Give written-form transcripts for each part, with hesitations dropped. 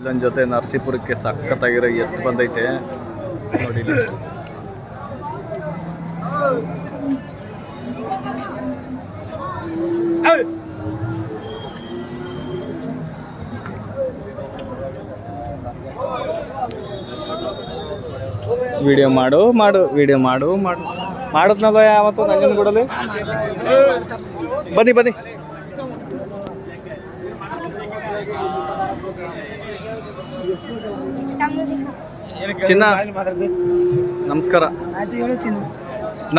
ಇಲ್ಲೊಂದು ಜೊತೆ ನರಸೀಪುರಕ್ಕೆ ಸಖತ್ತಾಗಿರೋ ಎತ್ತು ಬಂದೈತೆ ನೋಡಿ. ವಿಡಿಯೋ ಮಾಡುತ್ತಲ್ಲ ಯಾವತ್ತು ನಂಜನ ಕೊಡಲಿ. ಬನ್ನಿ ಚಿನ್ನ ನಮಸ್ಕಾರ.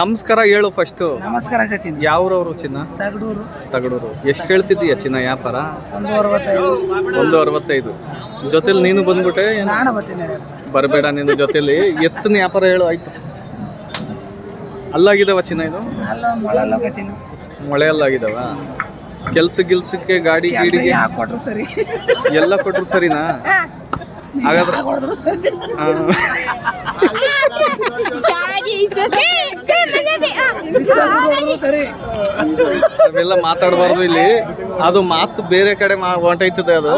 ನಮಸ್ಕಾರ ಹೇಳು ಫಸ್ಟು. ನಮಸ್ಕಾರ. ಯಾವ್ರವ್ರು ಚಿನ್ನ? ತಗಡೂರು. ಎಷ್ಟು ಹೇಳ್ತಿದ್ದೀಯ ಚಿನ್ನ ವ್ಯಾಪಾರ? 165. ಜೊತೆಲಿ ನೀನು ಬಂದ್ಬಿಟ್ಟೆ? ಬರಬೇಡ ನಿನ್ನ ಜೊತೆಲಿ. ಎತ್ತಿನ ವ್ಯಾಪಾರ ಹೇಳು ಆಯ್ತು. ಅಲ್ಲಾಗಿದಾವ ಚಿನ್ನ ಇದು? ಮೊಳೆಯಲ್ಲಾಗಿದಾವ. ಕೆಲ್ಸಕ್ಕೆ ಗಾಡಿ ಗೀಡಿಗೆ ಎಲ್ಲ ಕೊಟ್ರು ಸರಿನಾ? ಹಾಗಾದ್ರೆ ಅವೆಲ್ಲ ಮಾತಾಡಬಾರ್ದು ಇಲ್ಲಿ. ಅದು ಮಾತು ಬೇರೆ ಕಡೆ ಹೊಂಟೈತದೆ ಅದು.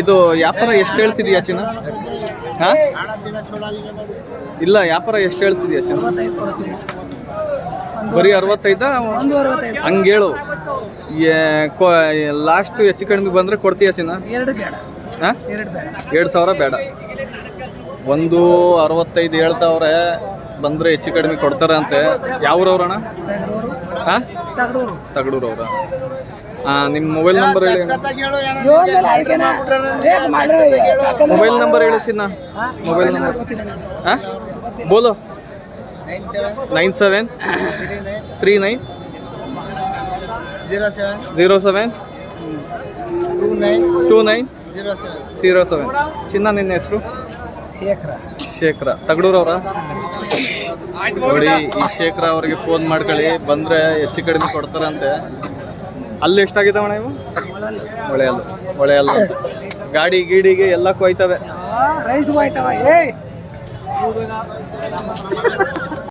ಇದು ವ್ಯಾಪಾರ ಎಷ್ಟು ಹೇಳ್ತಿದೀಯ ಚಿನ್ನ? ಇಲ್ಲ ವ್ಯಾಪಾರ ಎಷ್ಟು ಹೇಳ್ತಿದೀಯ ಚಿನ್ನ? ಬರೀ 65? ಹಂಗೇಳು. ಲಾಸ್ಟ್ ಹೆಚ್ಚು ಕಡಿಮೆ ಬಂದ್ರೆ ಕೊಡ್ತೀಯ ಚಿನ್ನ? 2,000 ಬೇಡ. 165 ಹೇಳ್ತಾವ್ರೆ. ಬಂದ್ರೆ ಹೆಚ್ಚು ಕಡಿಮೆ ಕೊಡ್ತಾರಂತೆ. ಯಾವ್ರವ್ರಣ್ಣ? ತಗಡೂರವ್ರ. ನಿಮ್ಮ ಮೊಬೈಲ್ ನಂಬರ್ ಹೇಳಿ. ಮೊಬೈಲ್ ನಂಬರ್ ಹೇಳು ಚಿನ್ನ. ಮೊಬೈಲ್ ನಂಬರ್ ಬೋಲೋ. 97 39 07 29 07. ಚಿನ್ನ ನಿನ್ನ ಹೆಸರು? ಶೇಖರ. ತಗಡೂರವ್ರ ನೋಡಿ. ಈ ಶೇಖರ ಅವ್ರಿಗೆ ಫೋನ್ ಮಾಡ್ಕೊಳ್ಳಿ. ಬಂದರೆ ಹೆಚ್ಚು ಕಡಿಮೆ ಕೊಡ್ತಾರಂತೆ. ಅಲ್ಲಿ ಎಷ್ಟಾಗಿದ್ದಾವಣ್ಣ ಇವು? ಹೊಳೆಯಲ್ಲ. ಗಾಡಿ ಗೀಡಿಗೆ ಎಲ್ಲ ಕೊಯ್ತವೆ.